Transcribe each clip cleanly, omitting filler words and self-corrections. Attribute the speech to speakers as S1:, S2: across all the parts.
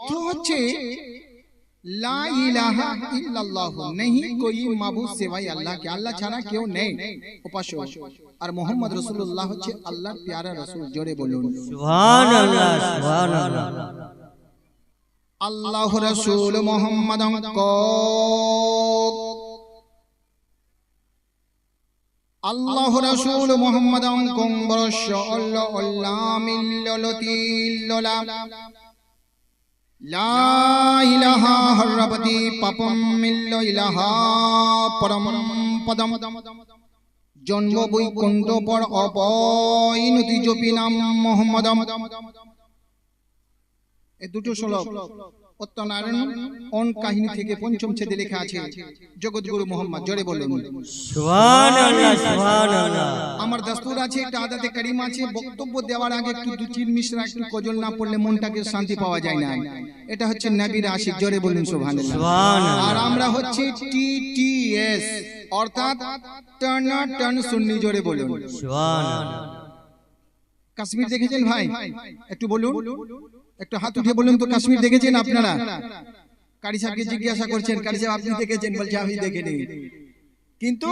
S1: अर्थ হচ্ছে লা ইলাহা ইল্লাল্লাহ, नहीं कोई माबूद सिवाय अल्लाह के, अल्लाह ছাড়া কেউ নেই উপাস্য। আর মুহাম্মদ রাসূলুল্লাহ হচ্ছে আল্লাহর প্যারা রাসূল। জোরে বলুন
S2: সুবহানাল্লাহ সুবহানাল্লাহ।
S1: আল্লাহ রাসূল মুহাম্মাদান আল্লাহ রাসূল মুহাম্মাদান কোন বরশ আল্লাহ আল্লাহ মিল্লাতিল্লাহ লা ইলাহা হরবতি পাপম মিল্ল ইলাহা পরম পদম জন্ম বৈকুণ্ঠ পর অপয়নতি জপি নাম মুহাম্মাদম। এই দুটো শ্লোক উত্তরনারায়ণ অন কাহিনী থেকে পঞ্চম ছেদে লেখা আছে। জগৎগুরু মোহাম্মদ, জোরে বলুন
S2: সুবহানাল্লাহ সুবহানাল্লাহ।
S1: আমার দস্তুর আছে, একটা আদাতে কারিম আছে, বক্তব্য দেওয়ার আগে একটু দু তিন মিশরা একটু গজল না পড়লে মনটাকে শান্তি পাওয়া যায় না। এটা হচ্ছে নবীর আশিক, জোরে বলুন সুবহানাল্লাহ সুবহানাল্লাহ। আর আমরা হচ্ছে টিটিএস অর্থাৎ টানা টান সুন্নি, জোরে বলুন
S2: সুবহানাল্লাহ।
S1: কাশ্মীর দেখেছেন ভাই? একটু বলুন, একটু হাত উঠে বলুন তো কাশ্মীর দেখেছেন আপনারা? কারি সাহেবকে জিজ্ঞাসা করছেন, কারি সাহেব আপনি দেখেছেন? বলছে আমি দেখিনি, কিন্তু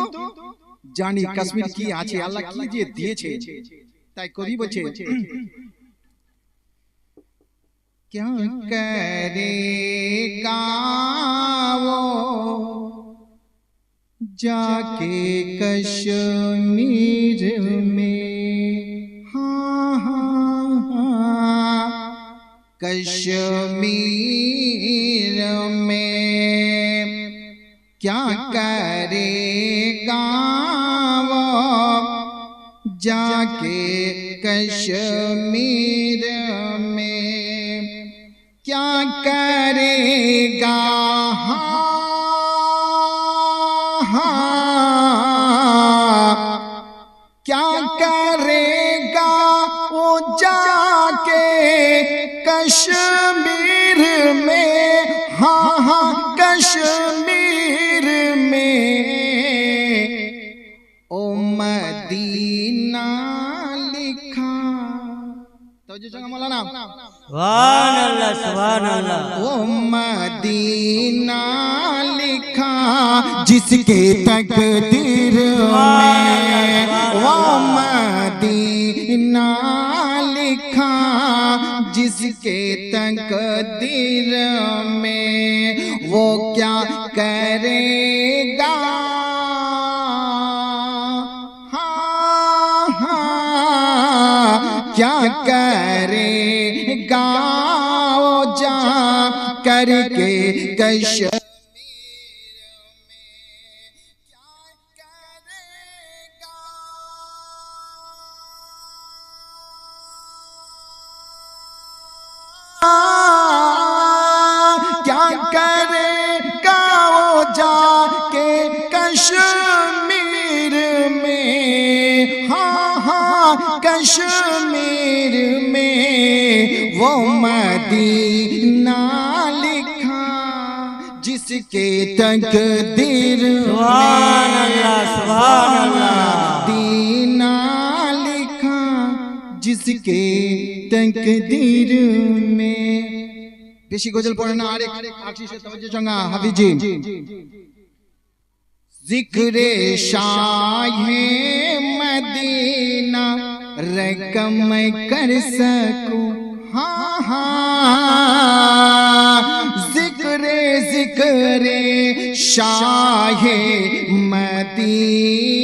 S1: জানি কাশ্মীর কি আছে, আল্লাহ কি যে দিয়েছে। তাই কবি বলছে क्या करेगा वो जाके कश्मीर में, हाँ हाँ हाँ कश्मीर में क्या करेगा वो जाके कश्मीर में, क्या करेगा क्या करेगा वो जाके कश्मीर में, हाँ हाँ कश्मीर में ओ मदीना लिखा। तो जो जगह मौलाना
S2: सुबहानल्लाह सुबहानल्लाह।
S1: वो मदीना लिखा जिसके तकदीर में, वो मदीना लिखा जिसके तकदीर में, वो क्या करेगा हाँ हाँ क्या करेगा वो जा करके कश्मीर क्या करेगा वो जाके कश्मीर में, हाँ हाँ कश्मीर में वो मदीना लिखा जिसके तकदीर में,
S2: सुबहानल्लाह सुबहानल्लाह।
S1: मदीना लिखा जिसके तकदीर में। বেশি গজল পড়ে না, আরেক আশিসে তওজ্জো সঙ্গে হাফিজি जिक्रे शाहे मदीना रकम कर सकूं, हाँ हाँ जिक्रे शाहे मदीना,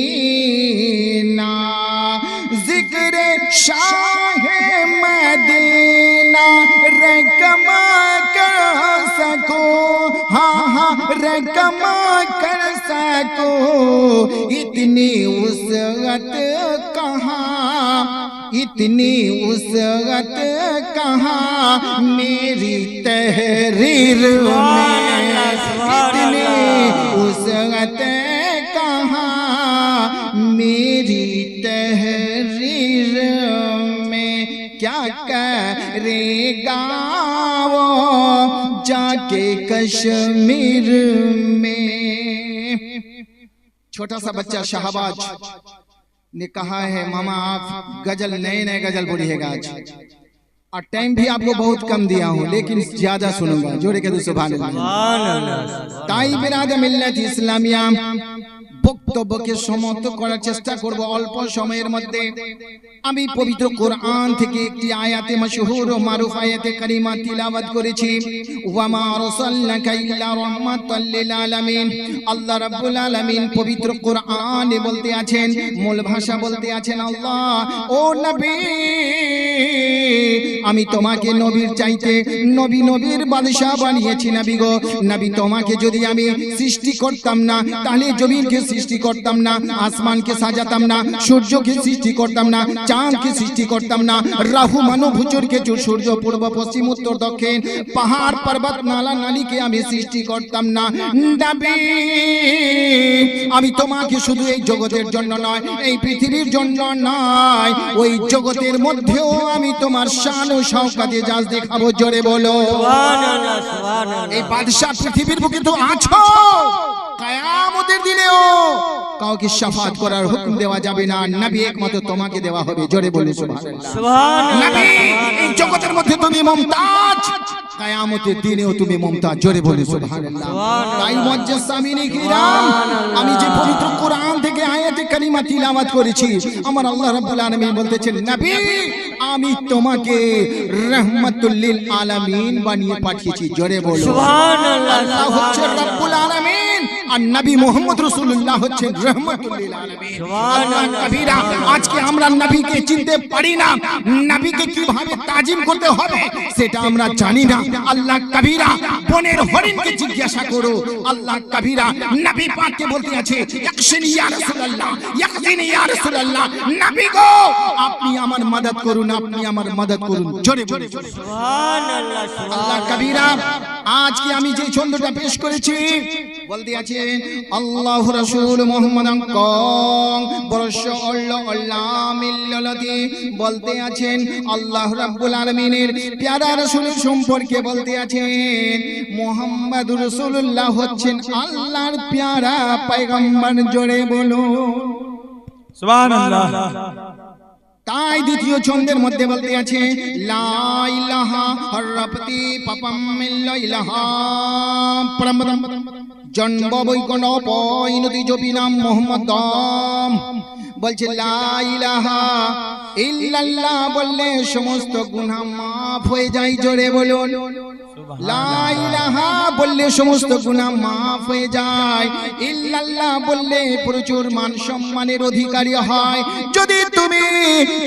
S1: जिक्रे शाहे मदीना रकम कर सकूं, हाँ हाँ रकम कर सको। इतनी उसगत कहाँ, इतनी उसगत कहाँ मेरी तहरीर में, इतनी उसगत कहाँ मेरी तहरीर में, क्या करेगा वो जाके कश्मीर में। छोटा सा बच्चा शाहबाज ने कहा है मामा आप गजल नए नए गजल बोलिएगा आज। और टाइम भी आपको बहुत कम दिया हूँ, लेकिन ज्यादा सुनूंगा। जोड़े के सुभान अल्लाह।
S2: सुभान अल्लाह
S1: তাই বিরাদে মিল্লাত ইসলামিয়া বক্তব্যকে সমাপ্ত করার চেষ্টা করব অল্প সময়ের মধ্যে। আমি পবিত্র কোরআন থেকে একটি আয়াতে মাশহুর ও মারুফ আয়াতে কারিমা তিলাওয়াত করেছি। ওয়া মা আরসালনাকা ইল্লা রাহমাতাল লিল আলামিন। আল্লাহ রাব্বুল আলামিন পবিত্র কোরআনে বলতে আছেন, মূল ভাষা বলতে আছেন আল্লাহ, ও নবী আমি তোমাকে নবীর চাইতে নবীর বাদশা বানিয়েছি। নবী গো, নবী তোমাকে যদি আমি সৃষ্টি করতাম না, তাহলে জমিনকে সৃষ্টি করতাম না, আসমানকে সাজাতাম না, সূর্যকে সৃষ্টি করতাম না, চাঁদকে সৃষ্টি করতাম না, রাহু মানব ভুচুরকে সূর্য পূর্ব পশ্চিম উত্তর দক্ষিণ পাহাড় পর্বত নালা নালীকে আমি সৃষ্টি করতাম না। নবী আমি তোমাকে শুধু এই জগতের জন্য নয়, এই পৃথিবীর জন্য নয়, ওই জগতের মধ্যেও আমি তোমার শান ও শওকতে জাজ দেখাবো। জোরে বলো
S2: সুবহানাল্লাহ সুবহানাল্লাহ।
S1: এই বাদশা পৃথিবীর বুকে তো আছো, কিয়ামতের দিনেও কাউকে শাফাত করার হুকুম দেওয়া যাবে না, নবী একমাত্র তোমাকে দেওয়া হবে। জোরে বলো সুবহানাল্লাহ।
S2: সুবহানাল্লাহ
S1: নবী এই জগতের মধ্যে তুমি মুমতাজ, কিয়ামতের দিনেও তুমি মুমতাজ। জোরে বলো সুবহানাল্লাহ। তাই মুআজ্জাজ সামিনী কিরাম, আমি যে পবিত্র কোরআন থেকে আয়াতে কারিমা তিলাওয়াত করেছি, আমার আল্লাহ রাব্বুল আলামিন বলতেছেন, নবী আমি তোমাকে রাহমাতুল লিল আলামিন বানিয়ে পাঠিয়েছি। জোরে বলো
S2: সুবহানাল্লাহ।
S1: আল্লাহ হচ্ছেন রাব্বুল আলামিন আর নবী মুহাম্মদ রাসূলুল্লাহ হচ্ছেন রাহমাতুল লিল আলামিন। আল্লাহ কবিরা, আজকে আমরা নবীকে চিনতে পারি না, নবীকে কিভাবে তাজিম করতে হবে সেটা আমরা জানি না। আল্লাহ কবিরা, বনের হরিণকে জিজ্ঞাসা করো। আল্লাহ কবিরা নবী পাককে বলতে আছে, ইয়াকশিনি ইয়া রাসূলুল্লাহ, ইয়াকশিনি ইয়া রাসূলুল্লাহ, নবী গো আপনি আমার মদদ করুন, আপনি আমার মদদ করুন। জোরে বলে
S2: সুবহানাল্লাহ
S1: আল্লাহ কবিরা, আজকে আমি যে ছন্দটা পেশ করেছি বলতে আছে, আল্লাহ রাসূল মুহাম্মাদান কম বরশ আল্লাহ মিল্লাতি বলতে আছেন, আল্লাহ রাব্বুল আলামিনের প্যারা রাসূলের সম্পর্কে বলতে আছেন, মুহাম্মাদুর রাসূলুল্লাহ হচ্ছেন আল্লাহর প্যারা পয়গম্বর। জোরে বলো
S3: সুবহানাল্লাহ।
S1: তাই দ্বিতীয় ছন্দের মধ্যে বলতে আছে, লা ইলাহা হরপতি পাপাম মিল্লা ইলাহা পরমদম জন্ম বৈকুণ্ঠ পয়নতি জপি নাম মোহাম্মদ। বলছে লা ইলাহা ইল্লাল্লাহ বললে সমস্ত গুনাহ মাফ হয়ে যায়। জোরে বলুন লা ইলাহা বললে সমস্ত গুনাহ মাফ হয়ে যায়, ইল্লাল্লাহ বললে প্রচুর মান সম্মানের অধিকারী হয়। যদি তুমি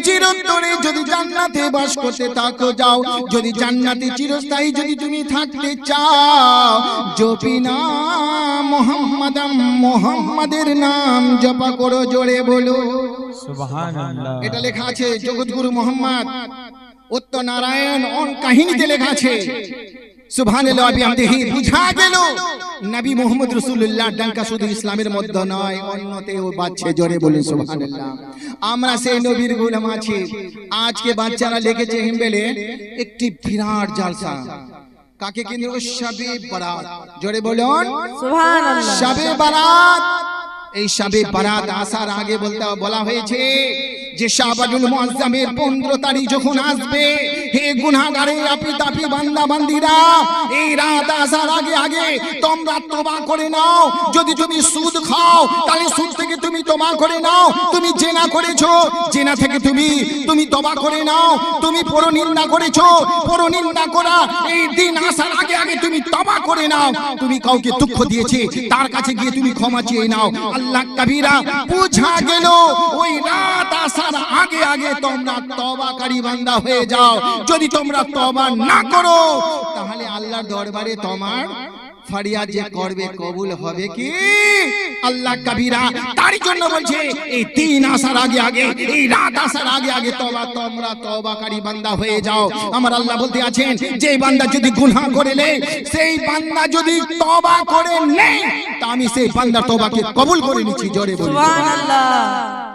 S1: চিরন্তরে যদি জান্নাতে বাস করতে থাকো যাও, যদি জান্নাতে চিরস্থায়ী যদি তুমি থাকতে চাও, জপি নাম মুহাম্মাদাম, মুহাম্মাদের নাম জপা করো। জোরে বলো
S3: সুবহানাল্লাহ।
S1: এটা লেখা আছে জগৎগুরু মুহাম্মদ উত্তর নারায়ণ অন কাহিনীতে লেখা আছে। সুবহানাল্লাহ। বিহামদিহি বুঝা গেল নবী মুহাম্মদ রাসূলুল্লাহ ডাঙ্কা শুধু ইসলামের মধ্যে নয়, অন্যতেও বাজছে। জোরে বলুন সুবহানাল্লাহ। আমরা সেই নবীর গোলাম আছি। আজকে বাচ্চারা লিখেছে হিম্বেলে একটি বিরাট জালসা, কাকে কেন্দ্র করে? শবে বারাত। জোরে বলুন
S2: সুবহানাল্লাহ।
S1: শবে বারাত। এই শবে বারাত আসার আগে বলা হয়েছে যে শাবানুল মুআজ্জামের 15 তারিখ যখন আসবে, হে গুনাহগারে আপি তাপি বান্দা বান্দিরা, এই রাত আসার আগে আগে তোমরা তওবা করে নাও। যদি তুমি সুদ খাও তাহলে সুদ থেকে তুমি তওবা করে নাও। তুমি জেনা করেছো, জেনা থেকে তুমি তওবা করে নাও। তুমি পরনিন্দা করেছো, পরনিন্দা করা এই দিন আসার আগে আগে তুমি তওবা করে নাও। তুমি কাউকে দুঃখ দিয়েছে, তার কাছে গিয়ে তুমি ক্ষমা চেয়ে নাও। আল্লাহ কবিরা বুঝা গেল ওই রাত আসার আগে আগে তোমরা তওবাকারী বান্দা হয়ে যাও। যদি তোমরা তওবা না করো তাহলে আল্লাহর দরবারে তোমার ফরিয়াদ যে করবে কবুল হবে কি? আল্লাহ কবিরা তার জন্য বলছে এই দিন আসার আগে আগে, এই রাত আসার আগে আগে তোমরা তওবাকারী বান্দা হয়ে যাও। আমার আল্লাহ বলতে আছেন, যে বান্দা যদি গুনাহ করে নেয়, সেই বান্দা যদি তওবা করে নেয়, তা আমি সেই বান্দার তওবাকে কবুল করে নিচ্ছি। জোরে বলুন
S2: সুবহানাল্লাহ।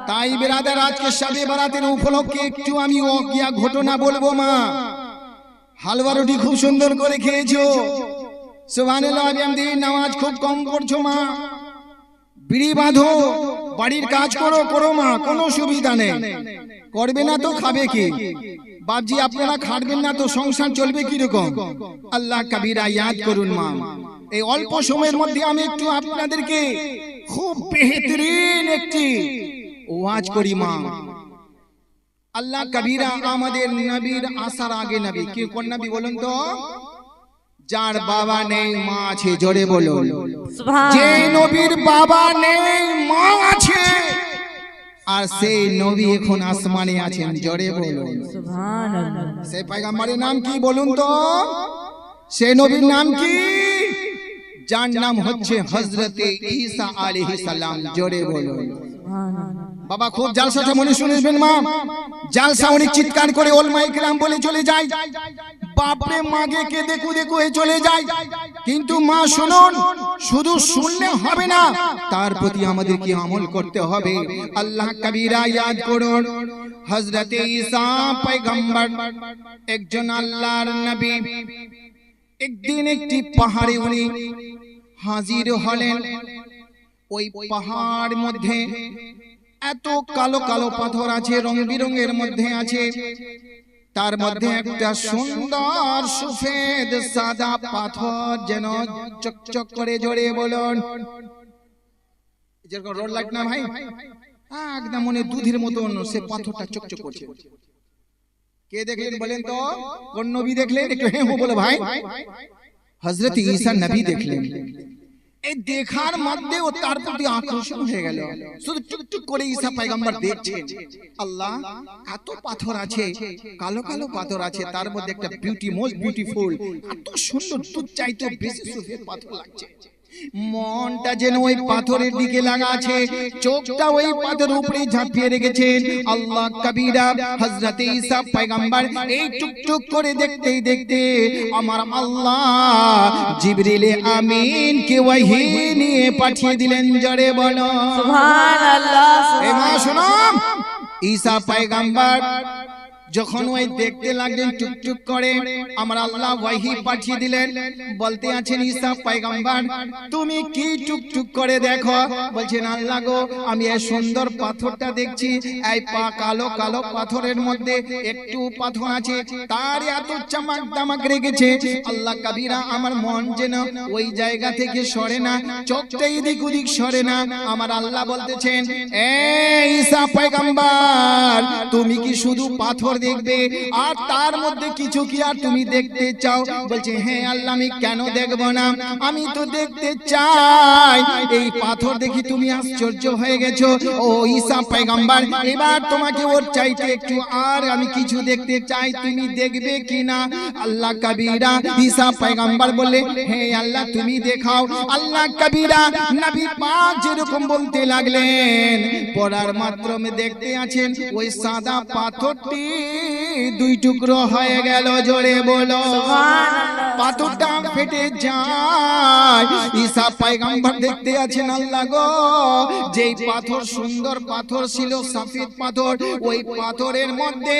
S1: তাই বিরাদার আজকে শবে বারাতের উপলক্ষে একটু আমি ওকিয়া ঘটনা বলবো। মা হালুয়া রুটি খুব সুন্দর করে খেয়েছো, সুবহানাল্লাহ। নামাজ খুব কম পড়ছো মা, বিড়ি বাঁধো, বাড়ির কাজ করো করো মা, কোনো অসুবিধা নেই। করবে না তো খাবে কি? বাপজি আপনারা খাটবেন না তো সংসার চলবে কি রকম? আল্লাহ কবিরা ইয়াদ করুন মা। এই অল্প সময়ের মধ্যে আমি একটু আপনাদেরকে খুব বেহতরিন একটি ওয়াজ করি মা। আল্লাহ কবিরা আমাদের নবীর আসার আগে নবী, কি কোন নবী বলুন তো? যার বাবা নেই মা আছে, জোরে বলুন। যে নবীর বাবা নেই মা আছে, আর সেই নবী এখন আসমানে আছেন, জোরে বলুন।
S2: সুবহানাল্লাহ।
S1: সেই পয়গম্বরের নাম কি বলুন তো? সেই নবীর নাম কি? যার নাম হচ্ছে হযরতে ঈসা আলাইহিস সালাম, জোরে বলুন। বাবা খুব জালসাটা মনে শুনবেন মা। জালসা অনেক চিৎকার করে ওলমায়ে কেরাম বলে চলে যায়, বাপরে মাগে কে দেখু দেখু হয়ে চলে যায়। কিন্তু মা শুনুন, শুধু শুনলে হবে না, তার প্রতি আমাদের কি আমল করতে হবে। আল্লাহ কবিরা ইয়াদ করুন। হযরতে ঈসা পয়গম্বর একজন আল্লাহর নবী। একদিন একটি পাহাড়ে উনি হাজির হলেন। ওই পাহাড় মধ্যে এত কালো কালো পাথর আছে, রং বিরঙের মধ্যে আছে। তার মধ্যে একটা সুন্দর সফেদ সাদা পাথর, যেন চকচক করে, জোরে বলুন। যেরকম রোড লাইট না ভাই, একদম মনে দুধের মতন সে পাথরটা চকচক করছে। কে দেখলেন বলেন তো? কোন নবী দেখলেন? একটু হ্যাঁ হ্যাঁ বলে ভাই। হযরত ঈসা নবী দেখলেন। এই দেখার মধ্যে ও তার প্রতি আকর্ষণ হয়ে গেল। শুধু টুকটুক করে ঈসা পয়গম্বর দেখছেন। আল্লাহ, এত পাথর আছে, কালো কালো পাথর আছে, তার মধ্যে একটা বিউটি, মোস্ট বিউটিফুল, এত সুন্দর, দুধ চাইতে বেশি সফেদ পাথর লাগছে। মনটা যেন ওই পাথরের দিকে লাগা আছে, চোখটা ওই পাথরের উপরে ঝাঁপিয়ে রেখেছেন। আল্লাহ কবিরা হযরত ঈসা পয়গম্বর এই টুকটুক করে দেখতেই দেখতে আমার আল্লাহ জিবরিল আমিন কে ওহী নিয়ে পাঠিয়ে দিলেন, জোরে বলো
S2: সুবহানাল্লাহ।
S1: এ মা শোনো, ঈসা পয়গম্বর যখন ওই দেখতে লাগলেন টুকটুক করে, আমার আল্লাহ ওহী পাঠিয়ে দিলেন। বলতে আছেন, ঈসা পয়গম্বর তুমি কি টুকটুক করে দেখো? বলছেন, আল্লাহ গো, আমি এই সুন্দর পাথরটা দেখছি, এই কালো কালো পাথরের মধ্যে একটু পাথর আছে, তার এত চমক দমক রেখেছে। আল্লাহ কবিরা আমার মন যেন ওই জায়গা থেকে সরে না, চোখটা এদিক ওদিক সরে না। আমার আল্লাহ বলতেছেন, এ ঈসা পয়গম্বর তুমি কি শুধু পাথর দেখবে আর তার মধ্যে কিছু কি আর তুমি দেখতে চাও? বলছে, হ্যাঁ আল্লাহ, আমি কেন দেখব না, আমি তো দেখতে চাই। এই পাথর দেখি তুমি আশ্চর্য হয়ে গেছো ও ঈসা পয়গম্বর, এবার তোমাকে ওর চাইতে একটু আর আমি কিছু দেখতে চাই, তুমি দেখবে কিনা? আল্লাহ কবিরা ঈসা পয়গম্বর বলে, হ্যাঁ আল্লাহ তুমি দেখাও। আল্লাহ কবিরা নবী পাক যেরকম বলতে লাগলেন, পড়ার মাত্রমে দেখতে আছেন ওই সাদা পাথরটি দুই টুকরো হয়ে গেল, জোরে বলো পাথরটা ফেটে যায়। ঈসা পয়গম্বর দেখতে আছেন, আল্লাহ গো, যেই পাথর সুন্দর পাথর ছিল, সফেদ পাথর, ওই পাথরের মধ্যে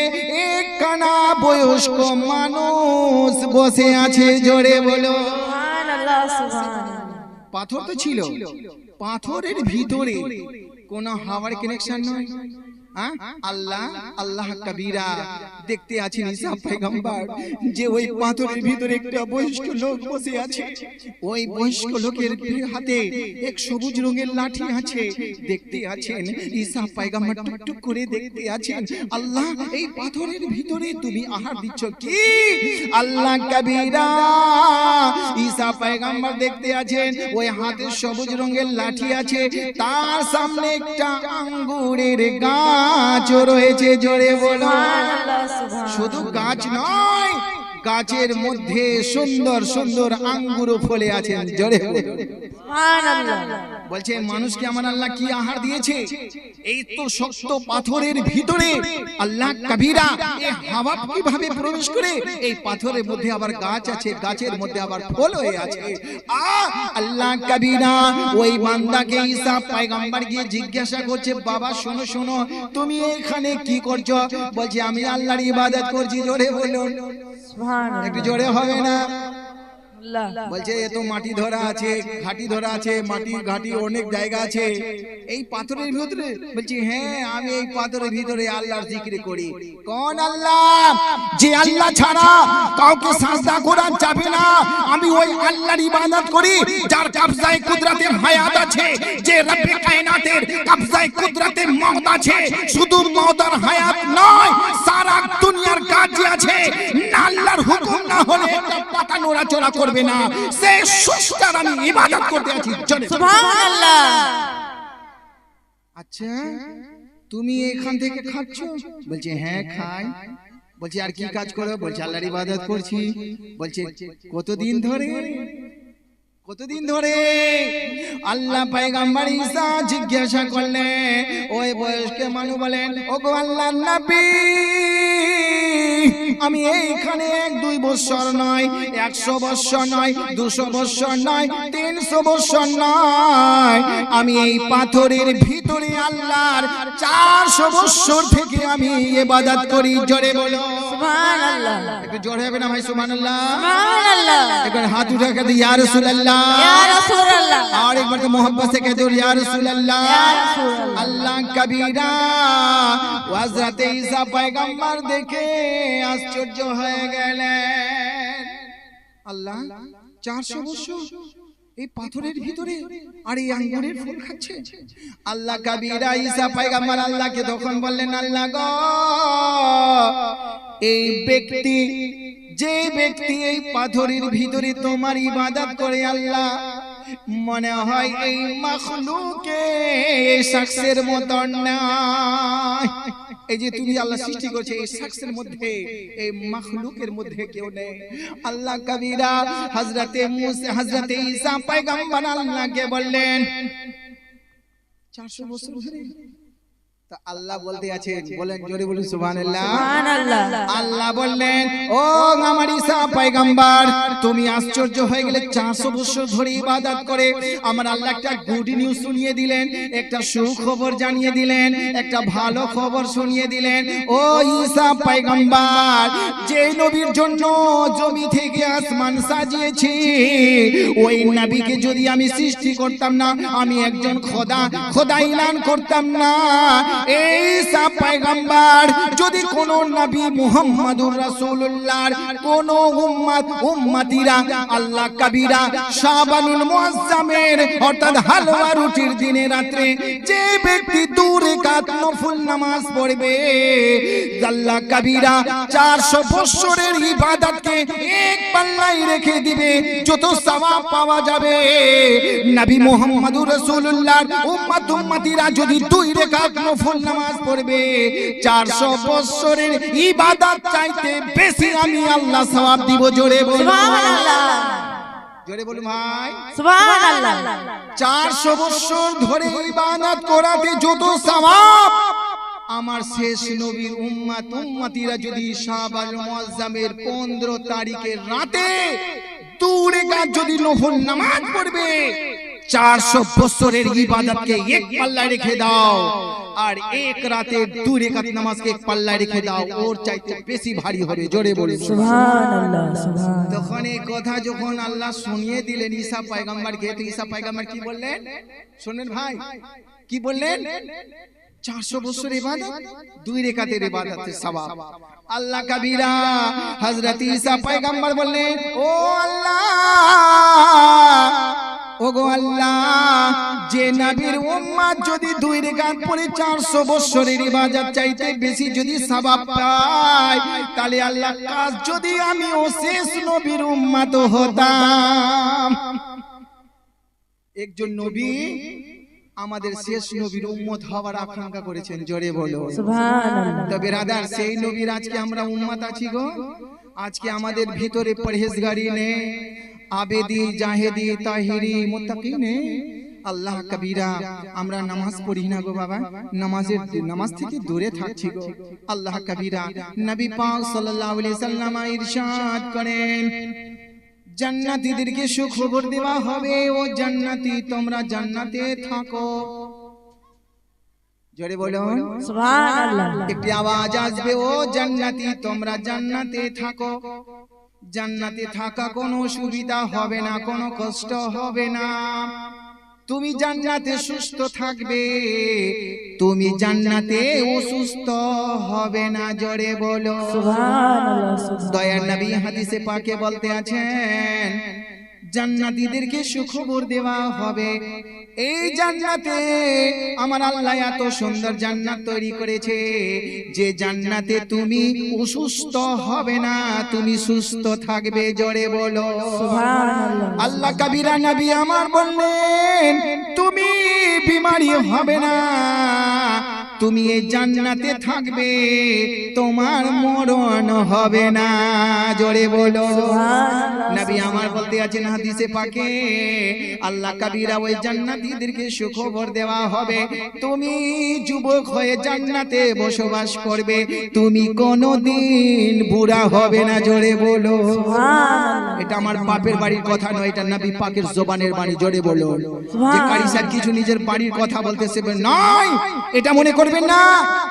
S1: একখানা বয়স্ক মানুষ বসে আছে, জোরে বলো
S2: সুবহানাল্লাহ। সুবহানাল্লাহ।
S1: পাথর তো ছিল, পাথরের ভিতরে কোনো হাওয়ার কানেকশন নয়। আল্লাহ আল্লাহ কবিরা দেখতে আছেন ঈসা পয়গম্বর যে ওই পাথরের ভিতরে একটা বয়স্ক লোক বসে আছে। ওই বয়স্ক লোকের হাতে এক সবুজ রঙের লাঠি আছে। দেখতে আছেন ঈসা পয়গম্বর টুকটুক করে দেখতে আছেন, আল্লাহ এই পাথরের ভিতরে তুমি আহার দিচ্ছ কি? আল্লাহ কবিরা ঈসা পয়গম্বর দেখতে আছেন ওই হাতে সবুজ রঙের লাঠি আছে, তার সামনে একটা আঙ্গুরের গাছ রয়েছে, জোরে বলো শুধু গাছ নয়, গাছের মধ্যে সুন্দর সুন্দর আঙ্গুর ফলে আছেন, জোরে বলছে মানুষকে আমার আল্লাহ কি আহার দিয়েছে? এই তো শক্ত পাথরের ভিতরে আল্লাহ কবিরা এই হাওয়া কিভাবে প্রবেশ করে? এই পাথরের মধ্যে আবার গাছ আছে, গাছের মধ্যে আবার ফল হয়ে আছে। আল্লাহ কবিরা ওই বান্দাকে ঈসা পয়গম্বর গিয়ে জিজ্ঞাসা করছে, বাবা শোনো শোনো, তুমি এখানে কি করছো? বলছে আমি আল্লাহর ইবাদত করছি, জোরে বলুন একটু জোরে হবে না?
S2: আল্লাহ
S1: বলছে এ তো মাটি ধরা আছে, ঘাটি ধরা আছে, মাটি ঘাটি অনেক জায়গা আছে, এই পাথরের ভিতরে? বলছি হ্যাঁ, আমি এই পাথরের ভিতরে আল্লাহর জিকির করি। কোন আল্লাহ? যে আল্লাহ ছাড়া কাউকে সাজদা করা যাবে না, আমি ওই আল্লাহর ইবাদত করি যার কবজায়ে কুদরতে হায়াত আছে, যে রব্বে কায়নাতের কবজায়ে কুদরতে মওত আছে। শুধু মওত আর হায়াত নয়, সারা দুনিয়ার কাজ আছে, না আল্লাহর হুকুম না হলে একটা পাতা নড়াচড়া করবে না, সে সুষ্টার আমি ইবাদত করতে আছি।
S2: সুবহানাল্লাহ।
S1: আচ্ছা তুমি এখান থেকে খাচ্ছ? বলছে হ্যাঁ খাই। বলছে আর কি কাজ করো? বলছে আল্লাহর ইবাদত করছি। বলছে কতদিন ধরে? কতদিন ধরে? আল্লাহ পয়গম্বর ঈসা জিজ্ঞাসা করলেন, ওই বয়স্ক মানুষ বলেন, ওগো আল্লাহর নবী, আমি এইখানে 1-2 বছর নয়, 100 বছর নয়, 200 বছর নয়, 300 বছর নয়, আমি এই পাথরের ভিতরে আল্লাহর 400 বছর থেকে আমি ইবাদত করি। জোরে বলো
S2: সুবহানাল্লাহ।
S1: একটু জোরে হবে না ভাই? সুবহানাল্লাহ।
S2: সুবহানাল্লাহ।
S1: একবার হাত উঠা কে ইয়া রাসূলুল্লাহ,
S2: ইয়া রাসূলুল্লাহ।
S1: और एक बार तो मोहब्बत से कहते हो या रसूल अल्लाह। अल्लाह कबीरा हजरत ईसा पैगंबर देखे आश्चर्य হয়ে গেলেন। আল্লাহ 400 বছর এই পাথরের ভিতরে আর এই আঙ্গুরের ফুল খাচ্ছে। আল্লাহ কবিরা ঈসা পয়গম্বর আল্লাহকে তখন বললেন, আল্লাহ গো, এই ব্যক্তি, যে ব্যক্তি এই পাথরের ভিতরে তোমার ইবাদত করে আল্লাহ, মনে হয় এই মাখলুকে এই শখসের মতন না। এই যে তুমি আল্লাহ সৃষ্টি করছে, এই শখসের মধ্যে, এই মাখলুকের মধ্যে কেউ নেই। আল্লাহ কবিরা হযরতে মুসা, হযরতে ঈসা পয়গম্বর আল্লাহকে বললেন 400 বছর ধরে। তা আল্লাহ বলতে আছেন, বলেন জোরে বলুন সুবহানাল্লাহ।
S2: সুবহানাল্লাহ।
S1: আল্লাহ বললেন, ও আমার ঈসা পয়গম্বর, তুমি আশ্চর্য হয়ে গেলে 400 বছর ধরে ইবাদত করে। আমার আল্লাহ একটা গুড নিউজ শুনিয়ে দিলেন, একটা সুখবর জানিয়ে দিলেন, একটা ভালো খবর শুনিয়ে দিলেন। ও ঈসা পয়গম্বর, যে নবীর জন্য জমি থেকে আসমান সাজিয়েছি, ওই নবীকে যদি আমি সৃষ্টি করতাম না, আমি একজন খোদা এলান করতাম না। ঈসা পয়গম্বর যদি কোন নবী মুহাম্মদুর রাসূলুল্লাহর কোন উম্মতিরা আল্লাহ কবিরা শাবানুল মুআজ্জামের অর্থাৎ হালওয়া রুটির দিনে রাতে যে ব্যক্তি 2 রাকাত নফল নামাজ পড়বে, আল্লাহ কবিরা 400 বছরের ইবাদতকে এক পাল্লায় রেখে দিবে। যত সওয়াব পাওয়া যাবে, নবী মুহাম্মদুর রাসূলুল্লাহর উম্মতিরা যদি 2 রাকাত নফল নামাজ পড়বে, 400 বছরের ইবাদত চাইতে বেশি আমি আল্লাহ সওয়াব দিব। জোরে বলুন
S2: সুবহানাল্লাহ।
S1: জোরে বলুন ভাই।
S2: সুবহানাল্লাহ।
S1: 400 বছর ধরে ইবাদত করাতে যত সওয়াব, আমার শেষ নবীর উম্মতিরা যদি শাবানুল মুআজ্জামের 15 তারিখের রাতে 2 রাকাত যদি নফল নামাজ পড়বে, 400 বছরের ইবাদতকে এক পাল্লায় রেখে দাও, আর এক রাতে 2 রাকাত নামাজকে এক পাল্লায় রেখে দাও, ওর চাইতে বেশি ভারী হবে। জোরে বলুন
S2: সুবহানাল্লাহ। সুবহানাল্লাহ।
S1: তখন এই কথা যখন আল্লাহ শুনিয়ে দিলেন ঈসা পয়গম্বরকে, তো ঈসা পয়গম্বর কি বললেন শুনেন ভাই, কি বললেন? 400 বছর ইবাদত, 2 রাকাতের ইবাদতের সওয়াব। আল্লাহ কবিরা হযরত ঈসা পয়গম্বর বললেন, ও আল্লাহ, ওগো আল্লাহ, যে নবীর উম্মত যদি 2 রাকাত পড়ে 400 বছরের ইবাদত চাইতে বেশি যদি সওয়াব পায়, তাহলে আল্লাহ কাজ যদি আমিও শেষ নবীর উম্মত হতাম। একজন নবী আমাদের শেষ নবীর উম্মত হওয়ার আকাঙ্ক্ষা করেছেন। জোরে বলো
S2: সুবহানাল্লাহ।
S1: তো বিরাদার, সেই নবীর আজকে আমরা উম্মত আছি গো। আজকে আমাদের ভিতরে পরহেজগারি নেই, আবেদি, জাহেদি, তাহিরি, মুত্তাকি নেই। আল্লাহ কবিরা, আমরা নামাজ পড়ি না গো বাবা, নামাজ থেকে দূরে থাকছি গো। আল্লাহ কবিরা, নবী পাক সাল্লাল্লাহু আলাইহি সাল্লাম ইরশাদ করেন, জান্নাতীদেরকে সুখবর দেওয়া হবে, ও জান্নাতি তোমরা জান্নাতে থাকো। জোরে বলুন
S2: সুবহানাল্লাহ।
S1: একটি আওয়াজ আসবে, ও জান্নাতি তোমরা জান্নাতে থাকো। জান্নাতে থাকা কোনো সুবিধা হবে না, কোনো কষ্ট হবে না। তুমি জান্নাতে সুস্থ থাকবে, তুমি জান্নাতে অসুস্থ হবে না। জোরে বলো
S2: সুবহানাল্লাহ, সুবহান।
S1: দয়ার নবী হাদিসে পাকে বলতে আছেন, জান্নাতীদেরকে সুখবর দেওয়া হবে। এই জান্নাতে আমার আল্লাহ এত সুন্দর জান্নাত তৈরি করেছে যে জান্নাতে তুমি অসুস্থ হবে না, তুমি সুস্থ থাকবে। জোরে বলো
S2: সুবহানাল্লাহ।
S1: আল্লাহ কবিরা নবী আমার বললেন, তুমি বিমারি হবে না, তুমি এই জান্নাতে থাকবে, তোমার মরণ হবে না। জোরে বলো নবী আমার বলতে আছেন হাদিসে পাকে, আল্লাহ কবিরা ওই জান্নাতীদেরকে সুখবর দেওয়া হবে, তুমি যুবক হয়ে জান্নাতে বসবাস করবে, তুমি কোনোদিন বুড়া হবে না। জোরে বলো
S2: সুবহানাল্লাহ।
S1: এটা আমার বাপের বাড়ির কথা নয়, এটা নবী পাকের জবানের বাণী। জোরে বলো যে কারি স্যার কিছু নিজের বাড়ির কথা বলতেছে নয়, এটা মনে করবেন না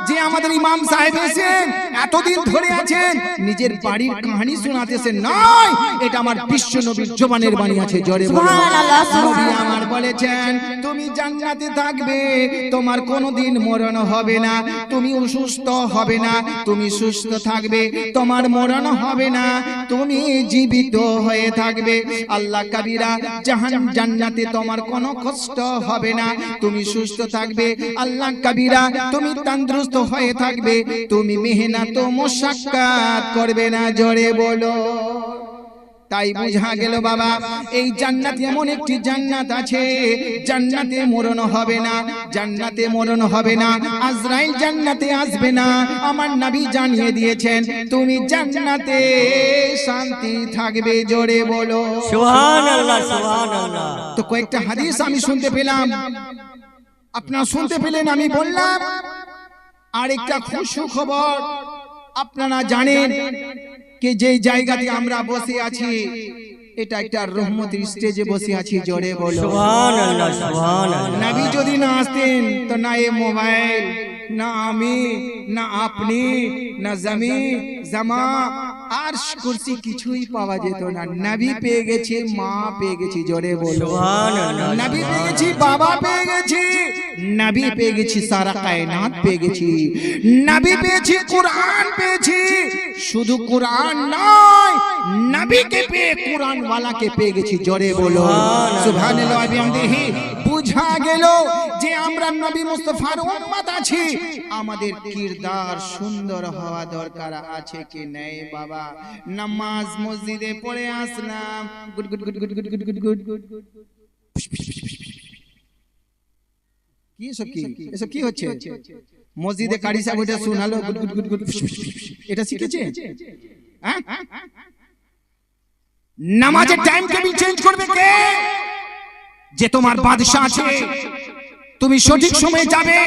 S1: যে আমাদের ইমাম সাহেব এসেছেন এতদিন ধরে আছেন নিজের বাড়ির কাহিনী শোনাতেছেন, নয়, এটা আমার বিশ্ব নবীর জবানের বাণী আছে। জোরে বলো
S2: সুবহানাল্লাহ,
S1: নবী আমার বলেছেন, তুমি জান্নাতে থাকবে, তোমার কোনোদিন মরণ হবে না, তুমি অসুস্থ হবে না, তুমি সুস্থ থাকবে, তোমার মরণ হবে না, তুমি জীবিত হয়ে থাকবে। আল্লাহ কবিরা জান্নাতে তোমার কোনো কষ্ট হবে না, তুমি সুস্থ থাকবে। আল্লাহ কবিরা তুমি তন্দুরুস্ত হয়ে থাকবে, তুমি মেহনত মুশাক্কাত করবে না। জোরে বলো তাই বুঝা গেল বাবা, এই জান্নাত এমন একটি জান্নাত আছে, জান্নাতে মরণ হবে না, জান্নাতে মরণ হবে না, আজরাইল জান্নাতে আসবে না। আমার নবী জানিয়ে দিয়েছেন, তুমি জান্নাতে শান্তি থাকবে। জোরে বলো
S4: সুবহানাল্লাহ, সুবহানাল্লাহ।
S1: তো কয়েকটা হাদিস আমি শুনতে পেলাম, আপনারা শুনতে পেলেন, আমি বললাম। আর একটা খুশি খবর, আপনারা জানেন যে যে জায়গাতে আমরা বসে আছি এটা একটা রহমতের স্টেজে বসে আছি। জোরে বলো
S4: সুবহানাল্লাহ, সুবহানাল্লাহ।
S1: নবী যদি না আসতেন তো না এ মোবাইল, না আমি, না আপনি, না জমি জামা আর কুরসি কিছুই পাওয়া যেত না। নবী পেয়ে গেছি, মা পেয়ে গেছি। জোরে বলো
S4: সুবহানাল্লাহ।
S1: নবী পেয়ে গেছি, বাবা পেয়ে গেছি, নবী পেয়ে গেছি, সারা কায়নাত পেয়ে গেছি, নবী পেয়েছি, কুরআন পেয়েছি। শুধু কুরআন নয়, নবীকে পেয়ে কুরআন ওয়ালাকে পেয়ে গেছি। জোরে বলো সুবহানাল্লাহ ওয়া বিহামদিহি। বুঝা গেল যে আমরা নবী মুস্তাফার উম্মত আছি, আমাদের কিরদার সুন্দর হওয়া দরকার আছে কি নেই বাবা? নামাজ মসজিদে পড়ে আসলাম, good good good good good good good good good, কি এসব কি এসব কি হচ্ছে? মসজিদে কারি সাহেব ওটা শোনালো, গুড গুড গুড গুড, এটা শিখেছে? হ্যাঁ, নামাজের টাইম টেবিল চেঞ্জ করবে কে? যে তোমার বাদশা আছে, তুমি সঠিক সময়ে যাবে,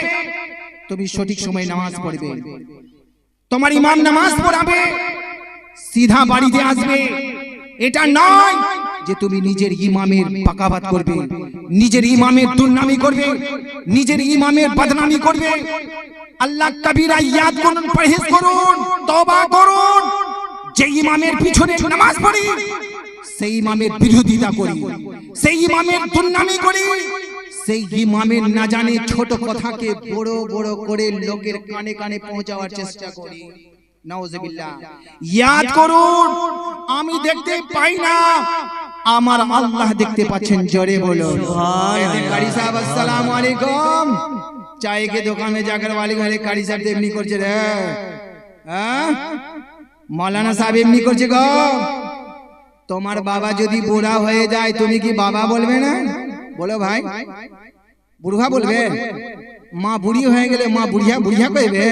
S1: তুমি সঠিক সময়ে নামাজ পড়বে, তোমার ইমাম নামাজ পড়াবে, সিধা বাড়িতে আসবে। এটা নয় যে তুমি নিজের ইমামের পাকাবাত করবে, নিজের ইমামের দুর্নামি করবে, নিজের ইমামের বদনামি করবে। আল্লাহ কবিরা ইয়াদ করুন, পরহেজ করুন, তওবা করুন। যে ইমামের পিছনে নামাজ পড়ি, সেই ইমামের বিরোধিতা করি, সেই ইমামের দুর্নামি করি, সেই ইমামের না জানে ছোট কথাকে বড় বড় করে লোকের কানে কানে পৌঁছাবার চেষ্টা করি। নাউজুবিল্লাহ। ইয়াদ করুন, আমি দেখতে পাই না, আমার আল্লাহ দেখতে পাচ্ছেন। জোরে বলো কারি সাহেব আসসালামু আলাইকুম। চাय के दुकान में जाकर वाले घरे কারি সাহেব এমনি করছে রে, হ্যাঁ মৌলানা সাহেব এমনি করছে গো। তোমার বাবা যদি বুড়া হয়ে যায় তুমি কি বাবা বলবে না? বলো ভাই, বুড়া বলবে? মা বুড়ি হয়ে গেলে মা বুড়িয়া বুড়িয়া কইবে?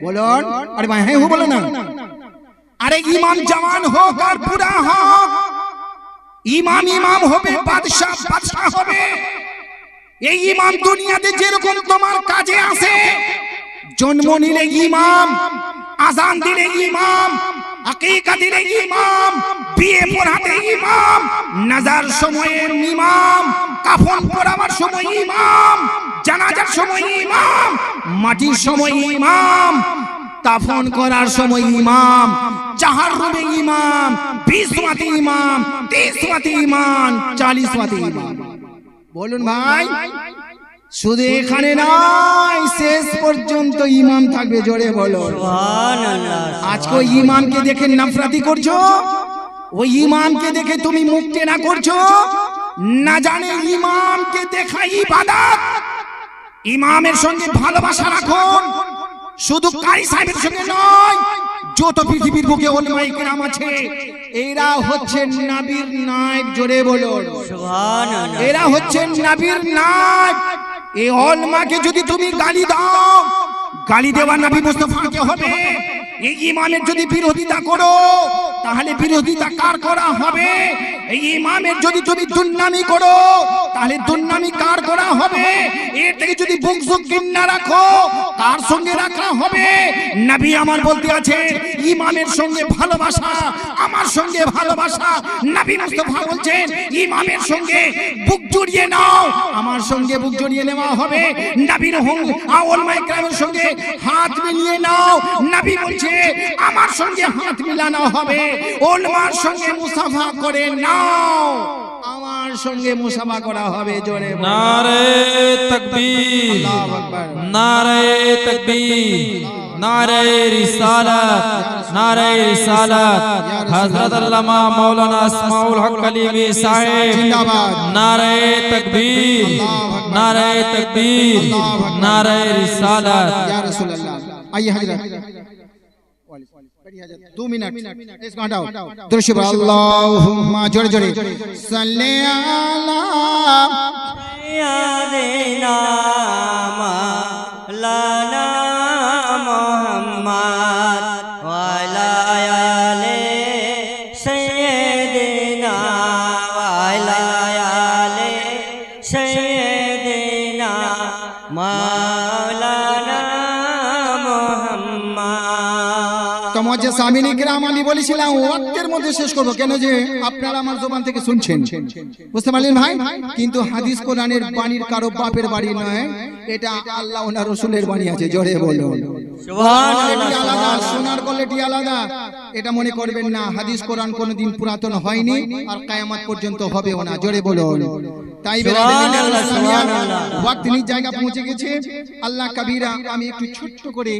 S1: বলো আরে ভাই, হ্যাঁ বলো না। আরে ইমাম জওয়ান হোক আর বুড়া হোক, ইমাম ইমাম হবে, বাদশা বাদশা হবে। এই ইমাম দুনিয়াতে যেরকম তোমার কাজে আসে, জন্ম নিলে ইমাম, আযান দিলে ইমাম, আকিকা দিলে ইমাম, বিয়ে পড়াতে ইমাম, নাজার সময়ে ইমাম, কাফন পরাবার সময় ইমাম, জানাজার সময় ইমাম, মাটির সময় ইমাম, দাফন করার সময় ইমাম, চাহার রুমে ইমাম, 20वां ইমাম, 30वां ইমাম, 40वां ইমাম। বলুন ভাই, শুধু এখানে নয়, শেষ পর্যন্ত ইমাম থাকবে। জোরে বলো
S4: সুবহানাল্লাহ।
S1: আজকে ওই ইমামকে দেখে নফরতি করছো, ওই ইমামকে দেখে তুমি মুখ টেনা করছো, না জানে ইমামকে দেখা ইবাদত। ইমামের সঙ্গে ভালোবাসা রাখুন, শুধু কারি সাহেবের সঙ্গে নয়, যত পৃথিবীর বুকে উলামায়ে কেরাম আছে, এরা হচ্ছে নবীর নায়েব। জোরে বলুন
S4: সুবহানাল্লাহ।
S1: এরা হচ্ছে নবীর নায়েব। এই উলামাকে যদি তুমি গালি দাও, গালি দেওয়া নবী মুস্তাফাকে হবে। এই ইমামের যদি বিরোধিতা করো, তাহলে বিরোধিতা কার করা হবে? এই ইমামের যদি তুমি দুর্নামি করো, তাহলে দুর্নামি কার করা হবে? এর থেকে যদি বুকজুক কিন্না রাখো, কার সঙ্গে রাখা হবে? নবী আমার বলতে আছে, ইমামের সঙ্গে ভালোবাসা, আমার সঙ্গে ভালোবাসা। নবী মুস্তাফা বলছেন, ইমামের সঙ্গে বুক জড়িয়ে নাও, আমার সঙ্গে বুক জড়িয়ে নেওয়া হবে। নবীর উলামায়ে কেরামের সঙ্গে হাত মিলিয়ে নাও, নবী বলছে আমার সঙ্গে হাত মিলানো হবে। উলামার সঙ্গে মুসাফা করে নাও, আমার সঙ্গে মুসাফা করা হবে। জোরে বলো
S3: नारे तकबीर,
S1: আল্লাহু আকবার।
S3: नारे तकबीर, नारे रिसालत, नारे रिसालत। हजरत अल्लामा मौलाना अस्माउल हक कलीमी साहिब,
S1: जिंदाबाद।
S3: नारे तकबीर, नारे तकबीर, नारे रिसालत।
S1: या रसूल अल्लाह। आइए हजरत, 2 मिनट इसको हटाओ। दुरूद शरीफ अल्लाहुम्मा, जोरे जोरे सल्ले अला
S4: सय्यदिना मौलाना मुहम्मद व अला आले सय्यदिना व अला आले सय्यदिना मौलाना मुहम्मद।
S1: তোমার যে সামিনী গ্রাম আমি বলেছিলাম ওয়াক্তের মধ্যে শেষ করব, কেন যে আপনারা আমার জবান থেকে শুনছেন, বুঝতে পারলেন ভাই? কিন্তু হাদিস কোরআনের বাণীর কারো বাপের বাড়ি নয়, এটা আল্লাহ ওনার রাসূলের বাণী আছে। জোরে বলো
S4: সুবহানাল্লাহ।
S1: আলাদা, শোনার কোয়ালিটি আলাদা, এটা মনে করবেন না। হাদিস কোরআন কোনোদিন পুরাতন হয়নি আর কিয়ামত পর্যন্ত হবেও না। জোরে বলো তাই
S4: সুবহানাল্লাহ, সুবহানাল্লাহ।
S1: ওয়াক্ত নিজ জায়গা পৌঁছে গেছে। আল্লাহ কবিরা, আমি একটু ছোট্ট করে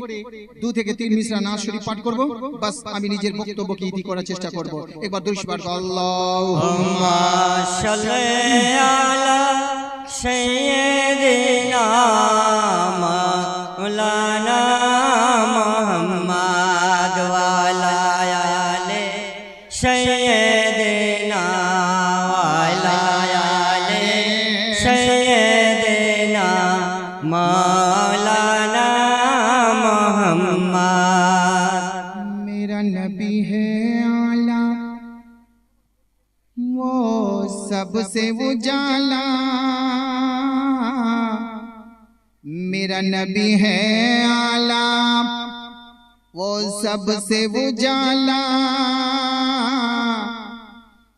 S1: 2 থেকে 3 মিসরা নাজ শরীফ পাঠ করব, বাস আমি নিজের বক্তব্যকে ইতি করার চেষ্টা করব। একবার দুরূদ শরীফ আল্লাহুম্মা
S4: সাল্লি আলা সাইয়্যিদিনা মাওলানা মুহাম্মদ ওয়া আলা আলি সাইয়্যিদিনা ওয়া আলা আলি সাইয়্যিদিনা মাওলানা মুহাম্মদ।
S1: मेरा नबी है आला, वो सबसे उजाला। मेरा नबी है आला, वो सबसे उजाला,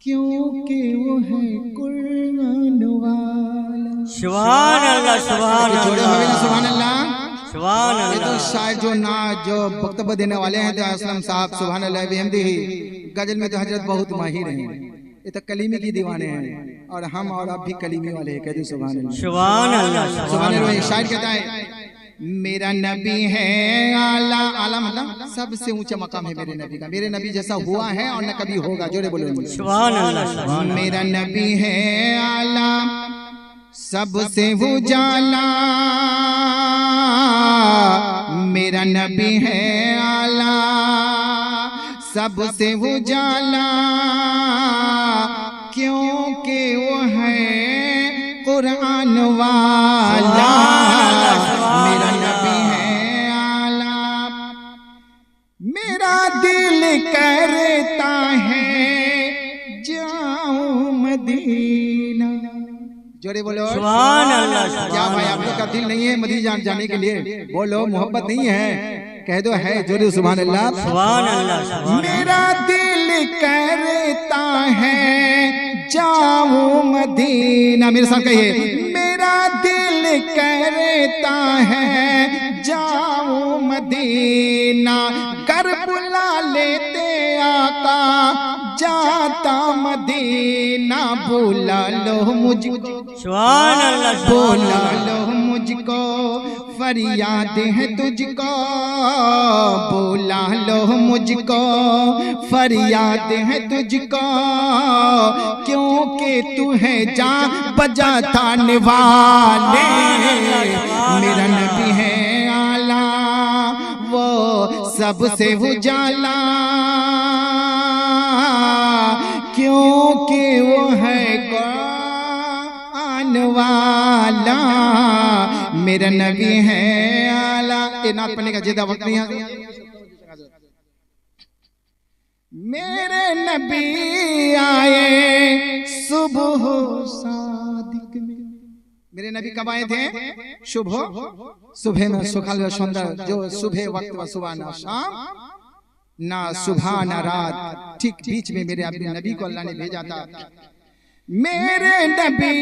S1: क्योंकि वो है कुरान वाला।
S4: सुभान अल्लाह,
S1: जोड़े होवे ना सुभान अल्लाह।
S4: सुभान
S1: ये तो
S4: अल्लाह।
S1: शायद जो वक्तव्य देने वाले हैं तो असलम साहब सुभान अल्लाह बिहम्दिही, गजल में तो हजरत बहुत माहिर हैं, ये तो कलीमी की दीवाने हैं, और हम और आप भी कलीमी वाले हैं। कहते सुभान अल्लाह,
S4: सुभान अल्लाह,
S1: सुभान अल्लाह। एक शायर कहता है, मेरा नबी है आला, आला मतलब सबसे ऊंचा मकाम है मेरे नबी का। मेरे नबी जैसा हुआ है और न कभी होगा। जोड़े बोलो
S4: सुभान अल्लाह, सुभान अल्लाह।
S1: मेरा नबी है आला, सबसे उजाला। मेरा नबी है आला, सबसे उजाला, क्योंकि वो है कुरान वाला। मेरा नबी है आला, मेरा दिल करता है जाऊं मदीना। जोड़े बोलो
S4: सुभान अल्लाह,
S1: क्या भाई आप लोग का दिल नहीं है मदीना जाने के लिए? बोलो मोहब्बत नहीं है? कह दो है। जोड़े सुभान अल्लाह,
S4: सुभान अल्लाह, सुभान।
S1: मेरा दिल करता है जाऊं मदीना। मेरे साथ कहिए, मेरा दिल करता है जाऊं मदीना। कर बुला लेते आका जाता मदीना बुला लो मुझको,
S4: सुभान अल्लाह
S1: बुला लो मुझको, फरियाद है तुझको, बुला लो मुझको, फरियाद है तुझको, क्योंकि तू है जान बजाता निवाले। मेरा नबी है आला, वो सबसे उजाला, क्योंकि वो है कुरान वाला। मेरा नबी है आला। ये नात पढ़ने का ज्यादा वक्त नहीं है। मेरे नबी आए सुबह सादिक में। मेरे नबी कब आए थे? सुबह में सकाल सन्ध्या, जो सुबह वक्त व सुबह ना शाम ना सुबह ना रात, ठीक बीच में मेरे अपने नबी को अल्लाह ने भेजा था। मेरे नबी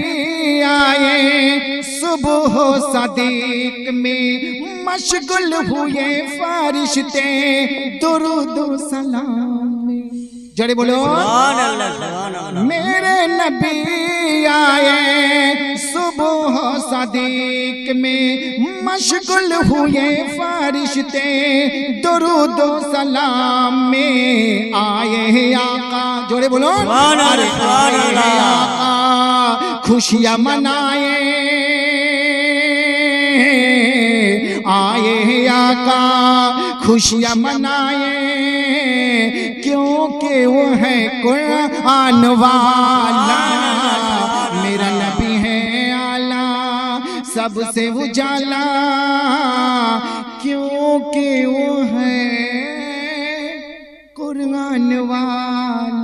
S1: आए सुबह सदीक में, मशगुल हुए फारिश्ते दुरूद सलाम में। जड़े बोलो
S4: सुभान अल्लाह सुभान अल्लाह।
S1: मेरे नबी आए सुबह सदीक में, मशगुल हुए फारिश्ते दुरूद सलाम में। आए आका, जोड़े बोलो
S4: सुभान अल्लाह सुभान अल्लाह।
S1: आका खुशियां मनाए, आए आका खुशियां मनाए, क्योंकि वो है कुरान वाला। मेरा नबी है आला, सबसे उजाला, क्योंकि वो है कुरान वाला।